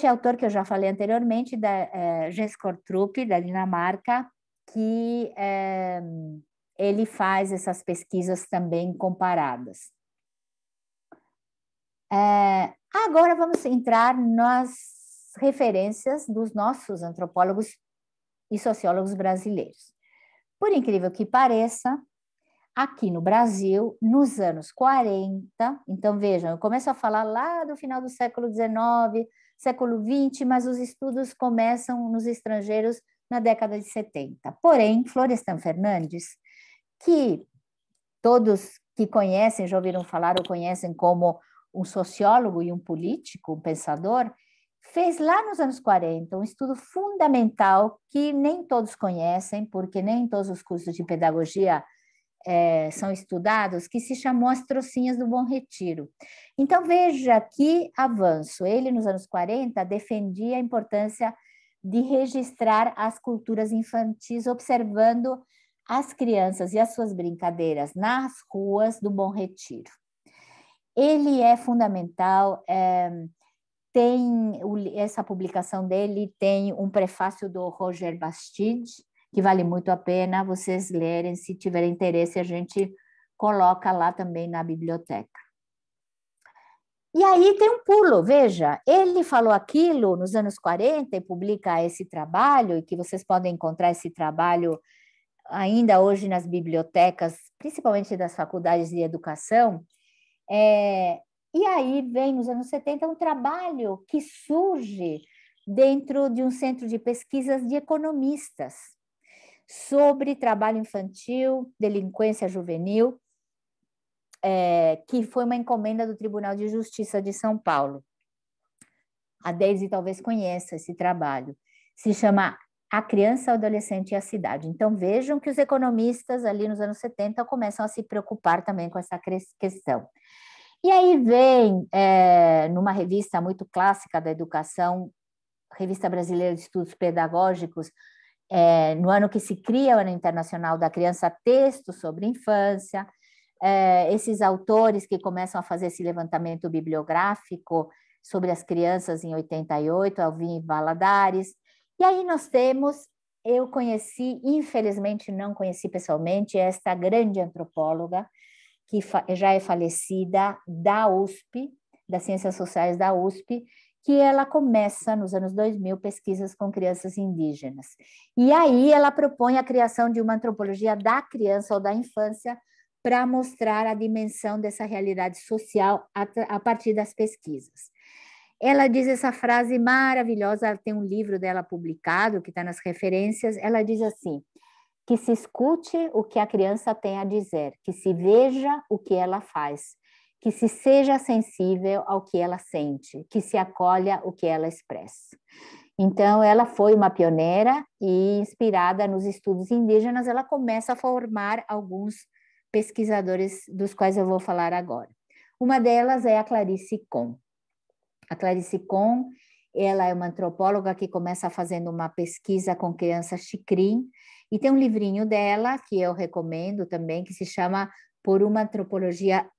Este autor que eu já falei anteriormente, da Jens Kortrup, da Dinamarca, que ele faz essas pesquisas também comparadas. Agora vamos entrar nas referências dos nossos antropólogos e sociólogos brasileiros. Por incrível que pareça, aqui no Brasil, nos anos 40, então vejam, eu começo a falar lá do final do século XIX, século XX, mas os estudos começam nos estrangeiros na década de 70. Porém, Florestan Fernandes, que todos que conhecem, já ouviram falar ou conhecem como um sociólogo e um político, um pensador, fez lá nos anos 40 um estudo fundamental que nem todos conhecem, porque nem todos os cursos de pedagogia são estudados, que se chamou As Trocinhas do Bom Retiro. Então, veja que avanço. Ele, nos anos 40, defendia a importância de registrar as culturas infantis, observando as crianças e as suas brincadeiras nas ruas do Bom Retiro. Ele é fundamental, essa publicação dele tem um prefácio do Roger Bastide, que vale muito a pena vocês lerem, se tiverem interesse, a gente coloca lá também na biblioteca. E aí tem um pulo, veja, ele falou aquilo nos anos 40 e publica esse trabalho, e que vocês podem encontrar esse trabalho ainda hoje nas bibliotecas, principalmente das faculdades de educação. E aí vem, nos anos 70, um trabalho que surge dentro de um centro de pesquisas de economistas sobre trabalho infantil, delinquência juvenil, que foi uma encomenda do Tribunal de Justiça de São Paulo. A Deise talvez conheça esse trabalho. Se chama A Criança, o Adolescente e a Cidade. Então, vejam que os economistas ali nos anos 70 começam a se preocupar também com essa questão. E aí vem, numa revista muito clássica da educação, Revista Brasileira de Estudos Pedagógicos, no ano que se cria o Ano Internacional da Criança, texto sobre infância, esses autores que começam a fazer esse levantamento bibliográfico sobre as crianças em 88, Alvin Valadares. E aí nós temos, eu conheci, infelizmente não conheci pessoalmente, esta grande antropóloga, que já é falecida, da USP, das Ciências Sociais da USP, que ela começa, nos anos 2000, pesquisas com crianças indígenas. E aí ela propõe a criação de uma antropologia da criança ou da infância para mostrar a dimensão dessa realidade social a partir das pesquisas. Ela diz essa frase maravilhosa, ela tem um livro dela publicado, que está nas referências, ela diz assim: que se escute o que a criança tem a dizer, que se veja o que ela faz, que se seja sensível ao que ela sente, que se acolha o que ela expressa. Então, ela foi uma pioneira e, inspirada nos estudos indígenas, ela começa a formar alguns pesquisadores dos quais eu vou falar agora. Uma delas é a Clarice Kohn. A Clarice Kohn, ela é uma antropóloga que começa fazendo uma pesquisa com crianças xicrim, e tem um livrinho dela, que eu recomendo também, que se chama Por uma Antropologia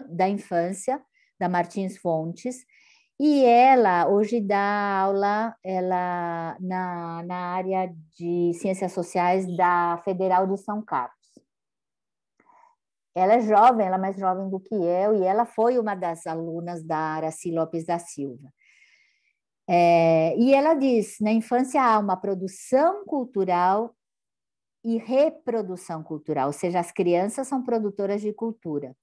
da Infância, da Martins Fontes, e ela hoje dá aula na área de Ciências Sociais da Federal de São Carlos. Ela é jovem, ela é mais jovem do que eu, e ela foi uma das alunas da Aracy Lopes da Silva. E ela diz, na infância há uma produção cultural e reprodução cultural, ou seja, as crianças são produtoras de cultura.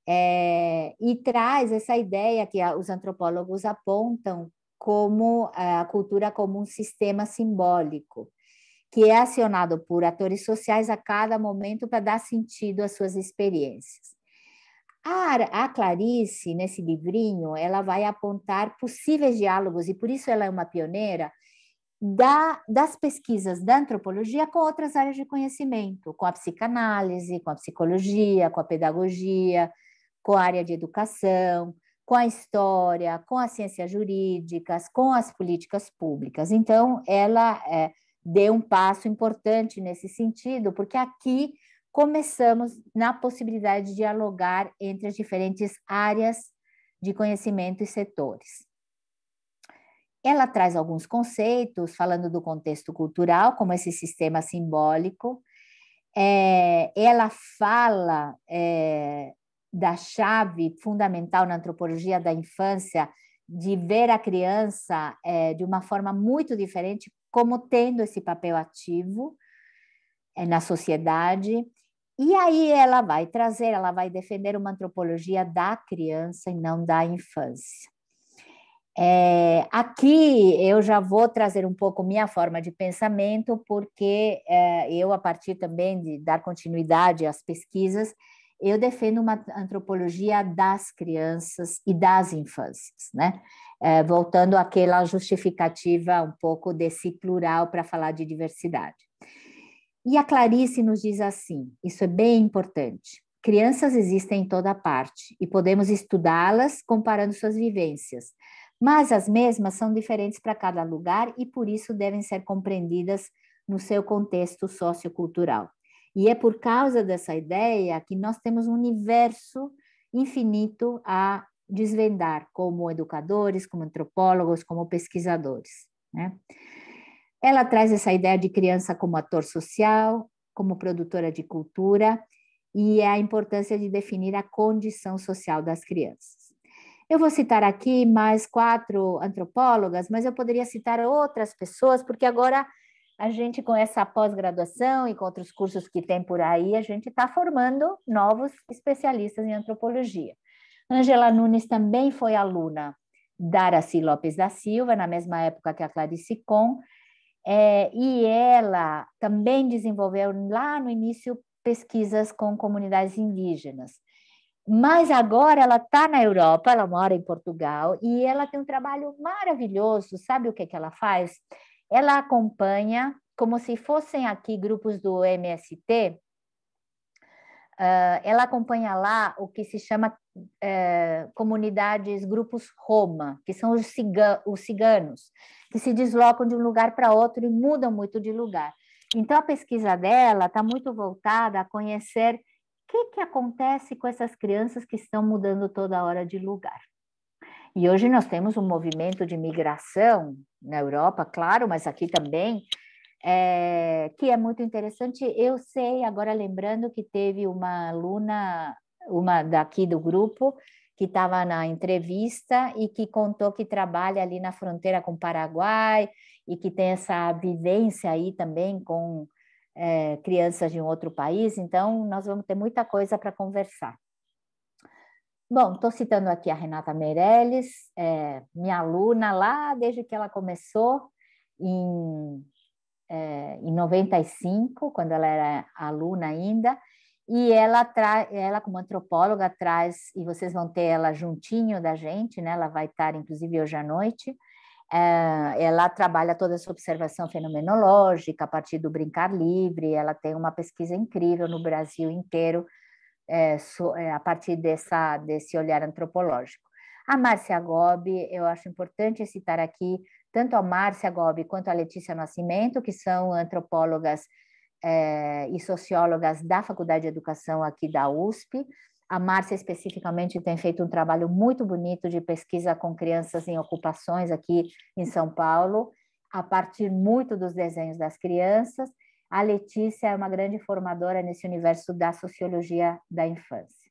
E traz essa ideia que os antropólogos apontam como a cultura como um sistema simbólico, que é acionado por atores sociais a cada momento para dar sentido às suas experiências. A Clarice, nesse livrinho, ela vai apontar possíveis diálogos, e por isso ela é uma pioneira, das pesquisas da antropologia com outras áreas de conhecimento, com a psicanálise, com a psicologia, com a pedagogia, com a área de educação, com a história, com as ciências jurídicas, com as políticas públicas. Então, ela deu um passo importante nesse sentido, porque aqui começamos na possibilidade de dialogar entre as diferentes áreas de conhecimento e setores. Ela traz alguns conceitos, falando do contexto cultural, como esse sistema simbólico. Ela fala da chave fundamental na antropologia da infância, de ver a criança de uma forma muito diferente, como tendo esse papel ativo na sociedade. E aí ela vai defender uma antropologia da criança e não da infância. Aqui eu já vou trazer um pouco minha forma de pensamento, porque eu, a partir também de dar continuidade às pesquisas, eu defendo uma antropologia das crianças e das infâncias, né? Voltando àquela justificativa um pouco desse plural para falar de diversidade. E a Clarice nos diz assim, isso é bem importante: crianças existem em toda parte e podemos estudá-las comparando suas vivências, mas as mesmas são diferentes para cada lugar e por isso devem ser compreendidas no seu contexto sociocultural. E é por causa dessa ideia que nós temos um universo infinito a desvendar, como educadores, como antropólogos, como pesquisadores, né? Ela traz essa ideia de criança como ator social, como produtora de cultura, e a importância de definir a condição social das crianças. Eu vou citar aqui mais 4 antropólogas, mas eu poderia citar outras pessoas, porque agora a gente, com essa pós-graduação e com outros cursos que tem por aí, a gente está formando novos especialistas em antropologia. Ângela Nunes também foi aluna da Aracy Lopes da Silva, na mesma época que a Clarice Kohn, e ela também desenvolveu lá no início pesquisas com comunidades indígenas. Mas agora ela está na Europa, ela mora em Portugal, e ela tem um trabalho maravilhoso. Sabe o que ela faz? Ela acompanha, como se fossem aqui grupos do MST, ela acompanha lá o que se chama comunidades, grupos Roma, que são os ciganos, que se deslocam de um lugar para outro e mudam muito de lugar. Então, a pesquisa dela está muito voltada a conhecer o que acontece com essas crianças que estão mudando toda hora de lugar. E hoje nós temos um movimento de migração na Europa, claro, mas aqui também, que é muito interessante. Eu sei, agora lembrando, que teve uma aluna, uma daqui do grupo, que estava na entrevista e que contou que trabalha ali na fronteira com o Paraguai e que tem essa vivência aí também com crianças de um outro país. Então, nós vamos ter muita coisa para conversar. Bom, estou citando aqui a Renata Meirelles, minha aluna lá desde que ela começou em 95, quando ela era aluna ainda, e ela como antropóloga traz, e vocês vão ter ela juntinho da gente, né? Ela vai estar inclusive hoje à noite. Ela trabalha toda essa observação fenomenológica a partir do brincar livre. Ela tem uma pesquisa incrível no Brasil inteiro a partir desse olhar antropológico. A Márcia Gobi, eu acho importante citar aqui tanto a Márcia Gobi quanto a Letícia Nascimento, que são antropólogas e sociólogas da Faculdade de Educação aqui da USP. A Márcia, especificamente, tem feito um trabalho muito bonito de pesquisa com crianças em ocupações aqui em São Paulo, a partir muito dos desenhos das crianças. A Letícia é uma grande formadora nesse universo da sociologia da infância.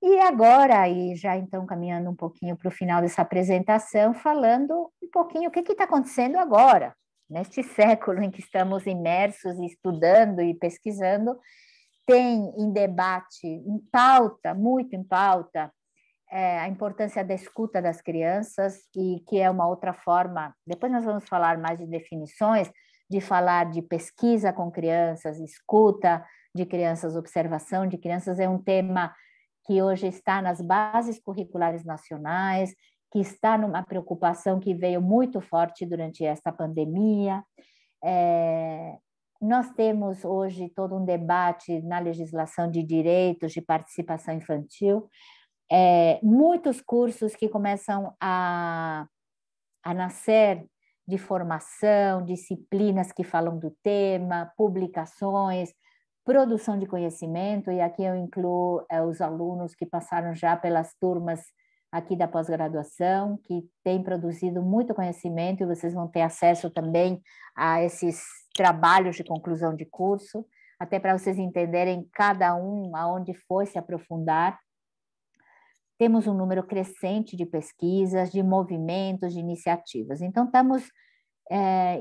E agora, e já então caminhando um pouquinho para o final dessa apresentação, falando um pouquinho o que está acontecendo agora, neste século em que estamos imersos e estudando e pesquisando. Tem em debate, em pauta, muito em pauta, a importância da escuta das crianças, e que é uma outra forma, depois nós vamos falar mais de definições, de falar de pesquisa com crianças, escuta de crianças, observação de crianças. É um tema que hoje está nas bases curriculares nacionais, que está numa preocupação que veio muito forte durante esta pandemia. Nós temos hoje todo um debate na legislação de direitos de participação infantil, muitos cursos que começam a nascer de formação, disciplinas que falam do tema, publicações, produção de conhecimento, e aqui eu incluo os alunos que passaram já pelas turmas aqui da pós-graduação, que tem produzido muito conhecimento, e vocês vão ter acesso também a esses trabalhos de conclusão de curso, até para vocês entenderem cada um aonde foi se aprofundar. Temos um número crescente de pesquisas, de movimentos, de iniciativas. Então, estamos,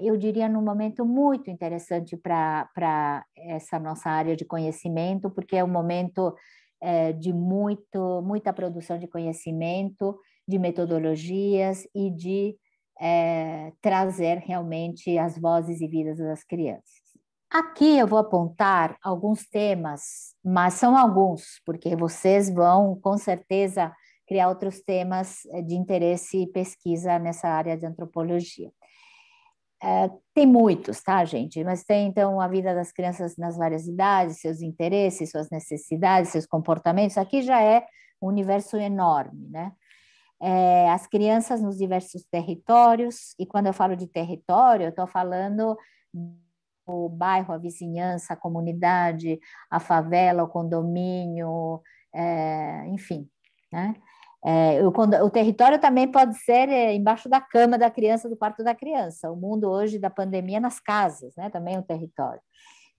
eu diria, num momento muito interessante para essa nossa área de conhecimento, porque é um momento de muita produção de conhecimento, de metodologias e de trazer realmente as vozes e vidas das crianças. Aqui eu vou apontar alguns temas, mas são alguns, porque vocês vão, com certeza, criar outros temas de interesse e pesquisa nessa área de antropologia. Tem muitos, tá, gente? Mas tem, então, a vida das crianças nas várias idades, seus interesses, suas necessidades, seus comportamentos. Aqui já é um universo enorme, né? As crianças nos diversos territórios, e quando eu falo de território, eu estou falando o bairro, a vizinhança, a comunidade, a favela, o condomínio, enfim, né? O território também pode ser embaixo da cama da criança, do quarto da criança. O mundo hoje da pandemia nas casas, né? Também é um território.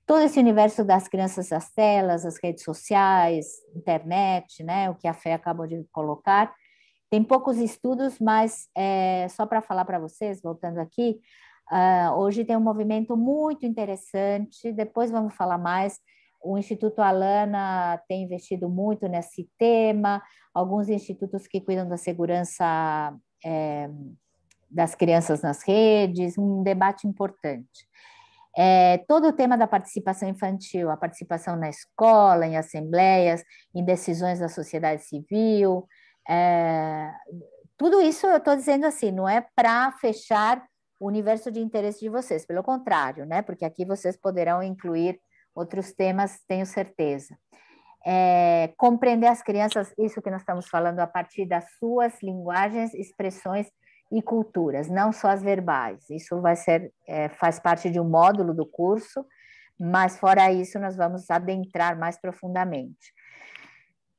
Todo esse universo das crianças, as telas, as redes sociais, internet, né? O que a Fé acabou de colocar. Tem poucos estudos, mas só para falar para vocês, voltando aqui, hoje tem um movimento muito interessante, depois vamos falar mais. O Instituto Alana tem investido muito nesse tema, alguns institutos que cuidam da segurança das crianças nas redes, um debate importante. Todo o tema da participação infantil, a participação na escola, em assembleias, em decisões da sociedade civil, tudo isso eu estou dizendo assim, não é para fechar o universo de interesse de vocês, pelo contrário, né? Porque aqui vocês poderão incluir outros temas, tenho certeza. Compreender as crianças, isso que nós estamos falando, a partir das suas linguagens, expressões e culturas, não só as verbais. Isso vai ser, faz parte de um módulo do curso, mas fora isso nós vamos adentrar mais profundamente.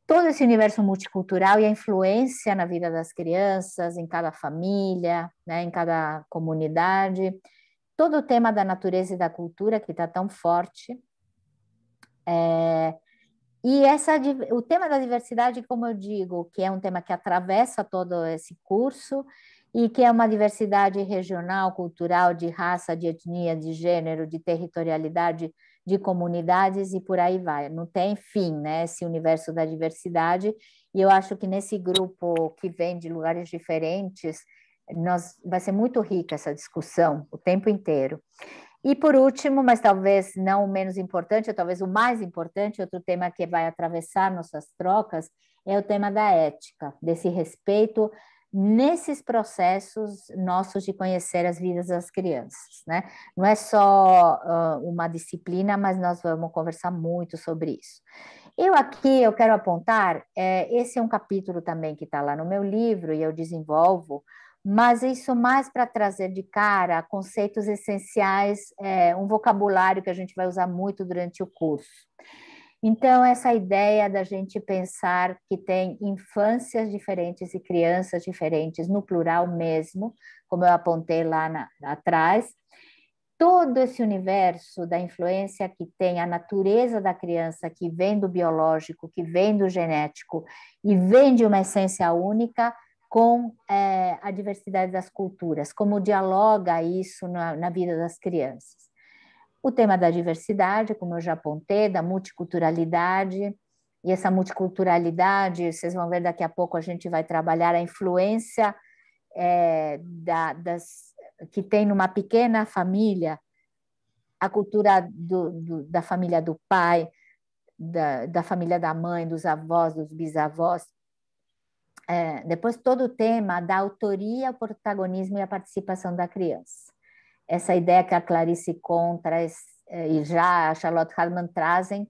Todo esse universo multicultural e a influência na vida das crianças, em cada família, né, em cada comunidade, todo o tema da natureza e da cultura que está tão forte. E o tema da diversidade, como eu digo, que é um tema que atravessa todo esse curso e que é uma diversidade regional, cultural, de raça, de etnia, de gênero, de territorialidade, de comunidades e por aí vai. Não tem fim, né, esse universo da diversidade. E eu acho que nesse grupo que vem de lugares diferentes, vai ser muito rica essa discussão o tempo inteiro. E por último, mas talvez não o menos importante, ou talvez o mais importante, outro tema que vai atravessar nossas trocas, é o tema da ética, desse respeito nesses processos nossos de conhecer as vidas das crianças, né? Não é só uma disciplina, mas nós vamos conversar muito sobre isso. Eu quero apontar, esse é um capítulo também que está lá no meu livro e eu desenvolvo, mas isso mais para trazer de cara conceitos essenciais, um vocabulário que a gente vai usar muito durante o curso. Então, essa ideia da gente pensar que tem infâncias diferentes e crianças diferentes, no plural mesmo, como eu apontei lá atrás, todo esse universo da influência que tem a natureza da criança, que vem do biológico, que vem do genético e vem de uma essência única, com a diversidade das culturas, como dialoga isso na vida das crianças. O tema da diversidade, como eu já apontei, da multiculturalidade, e essa multiculturalidade, vocês vão ver daqui a pouco, a gente vai trabalhar a influência que tem numa pequena família, a cultura da família do pai, da família da mãe, dos avós, dos bisavós. Depois todo o tema da autoria, o protagonismo e a participação da criança. Essa ideia que a Clarice Kohn traz, e já a Charlotte Hartmann trazem,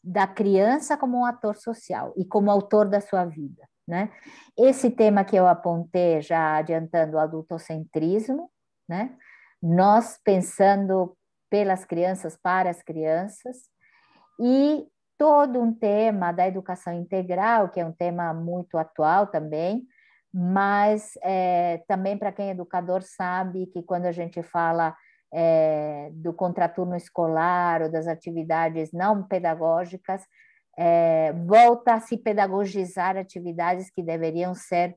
da criança como um ator social e como autor da sua vida, né? Esse tema que eu apontei, já adiantando o adultocentrismo, né? Nós pensando pelas crianças, para as crianças, e todo um tema da educação integral, que é um tema muito atual também, mas também para quem é educador sabe que quando a gente fala do contraturno escolar ou das atividades não pedagógicas, volta a se pedagogizar atividades que deveriam ser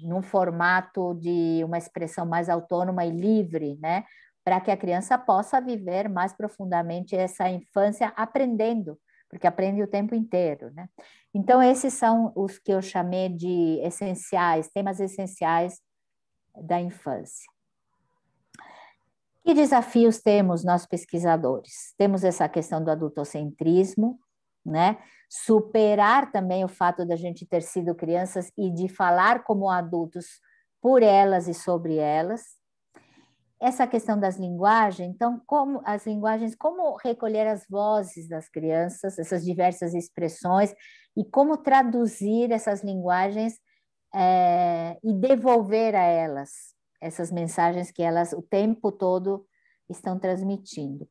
num formato de uma expressão mais autônoma e livre, né? Para que a criança possa viver mais profundamente essa infância aprendendo, porque aprende o tempo inteiro, né? Então, esses são os que eu chamei de essenciais, temas essenciais da infância. Que desafios temos nós pesquisadores? Temos essa questão do adultocentrismo, né? Superar também o fato da gente ter sido crianças e de falar como adultos por elas e sobre elas. Essa questão das linguagens, então, como as linguagens, como recolher as vozes das crianças, essas diversas expressões, e como traduzir essas linguagens e devolver a elas essas mensagens que elas o tempo todo estão transmitindo.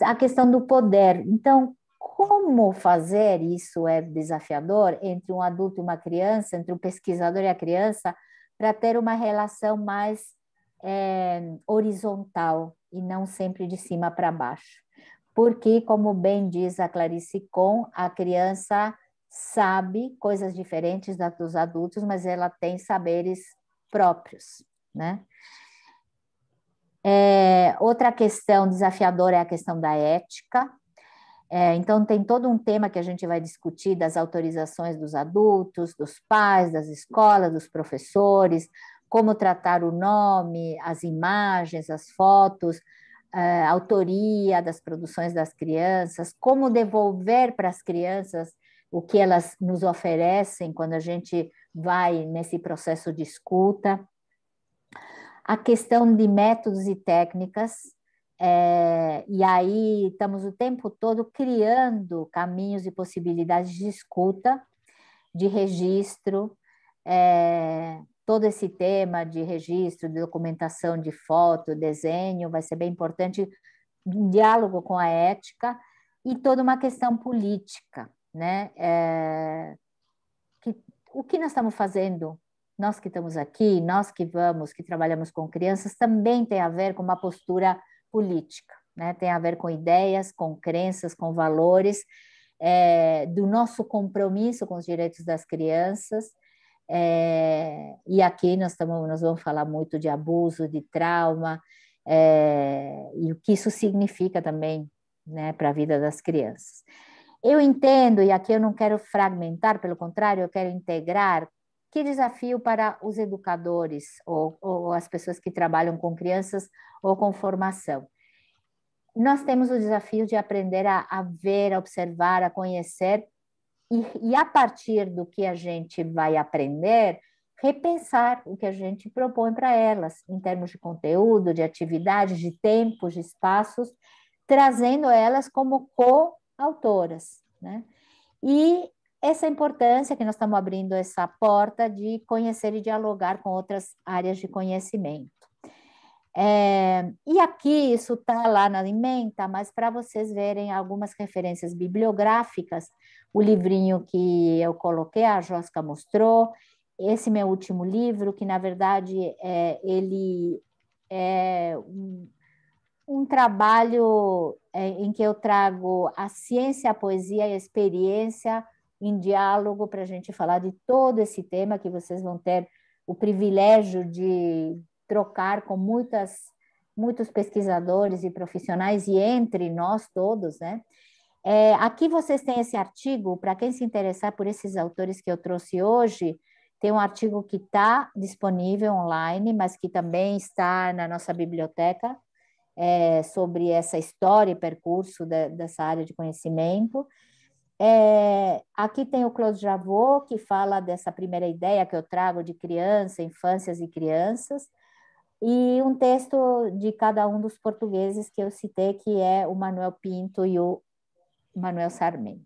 A questão do poder. Então, como fazer isso é desafiador entre um adulto e uma criança, entre o pesquisador e a criança, para ter uma relação mais horizontal e não sempre de cima para baixo. Porque, como bem diz a Clarice Kohn, a criança sabe coisas diferentes dos adultos, mas ela tem saberes próprios, né? Outra questão desafiadora é a questão da ética. Então, tem todo um tema que a gente vai discutir das autorizações dos adultos, dos pais, das escolas, dos professores, como tratar o nome, as imagens, as fotos, a autoria das produções das crianças, como devolver para as crianças o que elas nos oferecem quando a gente vai nesse processo de escuta. A questão de métodos e técnicas, e aí estamos o tempo todo criando caminhos e possibilidades de escuta, de registro, todo esse tema de registro, de documentação de foto, desenho, vai ser bem importante, um diálogo com a ética e toda uma questão política, né? O que nós estamos fazendo, nós que estamos aqui, nós que vamos, que trabalhamos com crianças, também tem a ver com uma postura política, né? Tem a ver com ideias, com crenças, com valores, do nosso compromisso com os direitos das crianças. E aqui nós vamos falar muito de abuso, de trauma, e o que isso significa também, né, para a vida das crianças. Eu entendo, e aqui eu não quero fragmentar, pelo contrário, eu quero integrar. Que desafio para os educadores ou as pessoas que trabalham com crianças ou com formação. Nós temos o desafio de aprender a ver, a observar, a conhecer e a partir do que a gente vai aprender, repensar o que a gente propõe para elas, em termos de conteúdo, de atividades, de tempos, de espaços, trazendo elas como coautoras, né? E essa importância que nós estamos abrindo essa porta de conhecer e dialogar com outras áreas de conhecimento. E aqui isso está lá na Alimenta, mas para vocês verem algumas referências bibliográficas, o livrinho que eu coloquei, a Josca mostrou, esse meu último livro, que na verdade ele é um trabalho em que eu trago a ciência, a poesia e a experiência em diálogo para a gente falar de todo esse tema que vocês vão ter o privilégio de trocar com muitos pesquisadores e profissionais e entre nós todos, né? Aqui vocês têm esse artigo, para quem se interessar por esses autores que eu trouxe hoje, tem um artigo que está disponível online, mas que também está na nossa biblioteca, sobre essa história e percurso dessa área de conhecimento. Aqui tem o Claude Javot, que fala dessa primeira ideia que eu trago de criança, infâncias e crianças, e um texto de cada um dos portugueses que eu citei, que é o Manuel Pinto e o Manuel Sarmento.